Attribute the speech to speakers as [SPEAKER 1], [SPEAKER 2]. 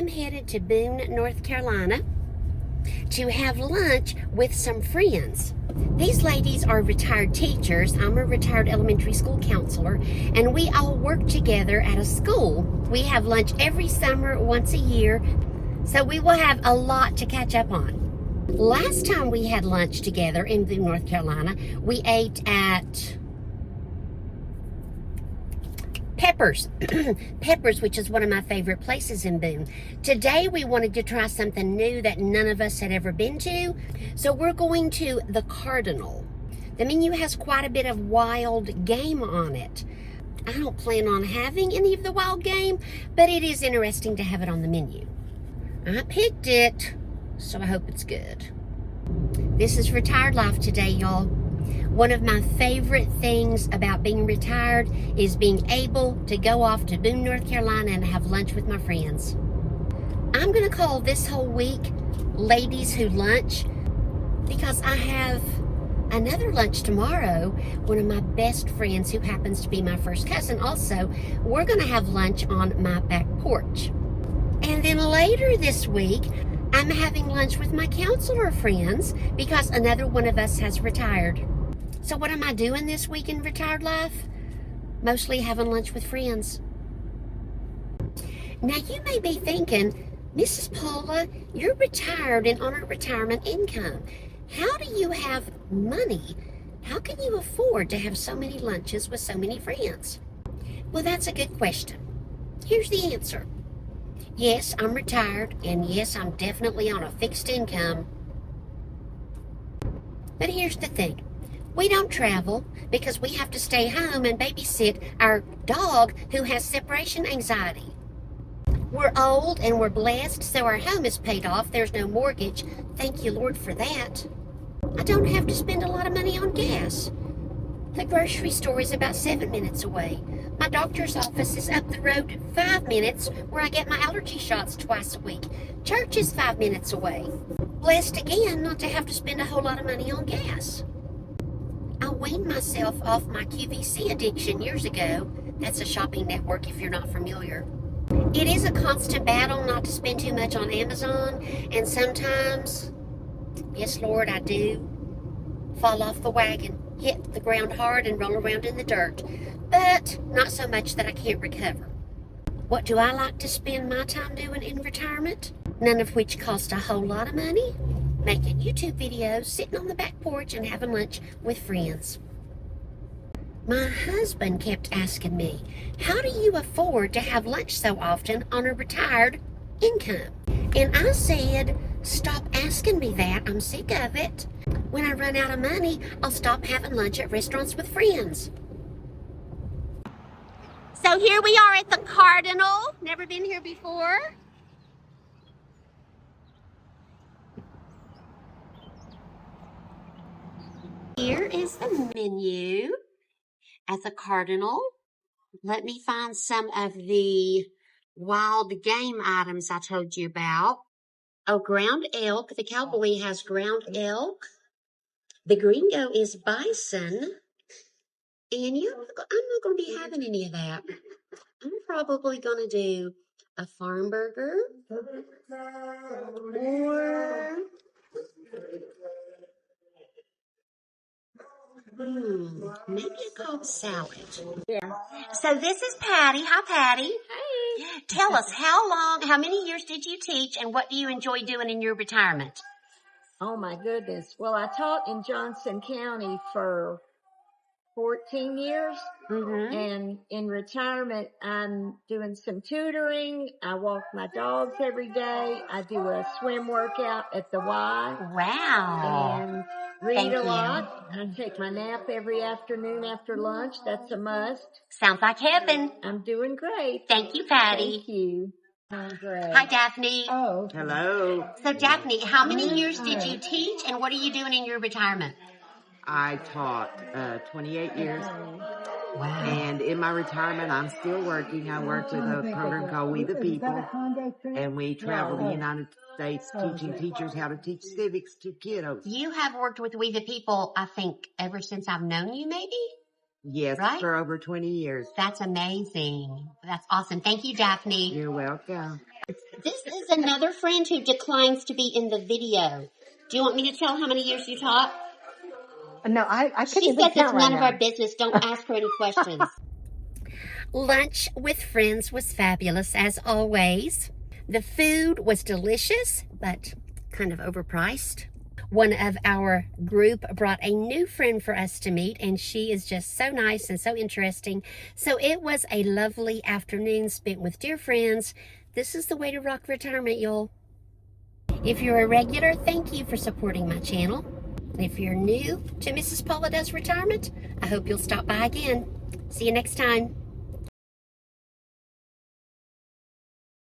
[SPEAKER 1] I'm headed to Boone, North Carolina to have lunch with some friends. These ladies are retired teachers. I'm a retired elementary school counselor, and we all work together at a school. We have lunch every summer, once a year, so we will have a lot to catch up on. Last time we had lunch together in Boone, North Carolina, we ate at Peppers, which is one of my favorite places in Boone. Today we wanted to try something new that none of us had ever been to, so we're going to the Cardinal. The menu has quite a bit of wild game on it. I don't plan on having any of the wild game, but it is interesting to have it on the menu. I picked it, so I hope it's good. This is retired life today, y'all. One of my favorite things about being retired is being able to go off to Boone, North Carolina and have lunch with my friends. I'm going to call this whole week Ladies Who Lunch because I have another lunch tomorrow. One of my best friends who happens to be my first cousin also, we're going to have lunch on my back porch. And then later this week, I'm having lunch with my counselor friends because another one of us has retired. So what am I doing this week in retired life? Mostly having lunch with friends. Now you may be thinking, Mrs. Paula, you're retired and on a retirement income. How do you have money? How can you afford to have so many lunches with so many friends? Well, that's a good question. Here's the answer. Yes, I'm retired, and yes, I'm definitely on a fixed income. But here's the thing. We don't travel because we have to stay home and babysit our dog who has separation anxiety. We're old and we're blessed, so our home is paid off. There's no mortgage. Thank you, Lord, for that. I don't have to spend a lot of money on gas. The grocery store is about 7 minutes away. My doctor's office is up the road 5 minutes, where I get my allergy shots twice a week. Church is 5 minutes away. Blessed again not to have to spend a whole lot of money on gas. I weaned myself off my QVC addiction years ago. That's a shopping network if you're not familiar. It is a constant battle not to spend too much on Amazon, and sometimes, yes Lord, I do fall off the wagon, hit the ground hard and roll around in the dirt, but not so much that I can't recover. What do I like to spend my time doing in retirement? None of which cost a whole lot of money. Making YouTube videos, sitting on the back porch, and having lunch with friends. My husband kept asking me, how do you afford to have lunch so often on a retired income? And I said, stop asking me that. I'm sick of it. When I run out of money, I'll stop having lunch at restaurants with friends. So here we are at the Cardinal. Never been here before. Here is the menu at the Cardinal. Let me find some of the wild game items I told you about. Oh, ground elk. The cowboy has ground elk. The gringo is bison. And I'm not going to be having any of that. I'm probably going to do a farm burger or maybe a Cobb Salad.
[SPEAKER 2] Yeah.
[SPEAKER 1] So this is Patty. Hi, Patty.
[SPEAKER 2] Hey.
[SPEAKER 1] Tell us, how many years did you teach, and what do you enjoy doing in your retirement?
[SPEAKER 2] Oh my goodness. Well, I taught in Johnson County for 14 years.
[SPEAKER 1] Mm-hmm.
[SPEAKER 2] And in retirement, I'm doing some tutoring. I walk my dogs every day. I do a swim workout at the Y.
[SPEAKER 1] Wow.
[SPEAKER 2] And read a lot. I take my nap every afternoon after lunch. That's a must.
[SPEAKER 1] Sounds like heaven.
[SPEAKER 2] I'm doing great.
[SPEAKER 1] Thank you, Patty.
[SPEAKER 2] Thank you. I'm great.
[SPEAKER 1] Hi, Daphne.
[SPEAKER 2] Oh.
[SPEAKER 3] Hello.
[SPEAKER 1] So, Daphne, how many years did you teach, and what are you doing in your retirement?
[SPEAKER 3] I taught 28 years.
[SPEAKER 1] Wow.
[SPEAKER 3] And in my retirement, I'm still working. I work with a program called We the People. And we travel the United States teaching teachers how to teach civics to kiddos.
[SPEAKER 1] You have worked with We the People, I think, ever since I've known you, maybe?
[SPEAKER 3] Yes,
[SPEAKER 1] right?
[SPEAKER 3] For over 20 years.
[SPEAKER 1] That's amazing. That's awesome. Thank you, Daphne.
[SPEAKER 3] You're welcome.
[SPEAKER 1] This is another friend who declines to be in the video. Do you want me to tell how many years you taught?
[SPEAKER 4] No, I couldn't
[SPEAKER 1] She
[SPEAKER 4] even
[SPEAKER 1] says it's
[SPEAKER 4] count right
[SPEAKER 1] none of
[SPEAKER 4] now.
[SPEAKER 1] our business. Don't ask her any questions. Lunch with friends was fabulous, as always. The food was delicious, but kind of overpriced. One of our group brought a new friend for us to meet, and she is just so nice and so interesting. So it was a lovely afternoon spent with dear friends. This is the way to rock retirement, y'all. If you're a regular, thank you for supporting my channel. And if you're new to Mrs. Paula Does Retirement, I hope you'll stop by again. See you next time.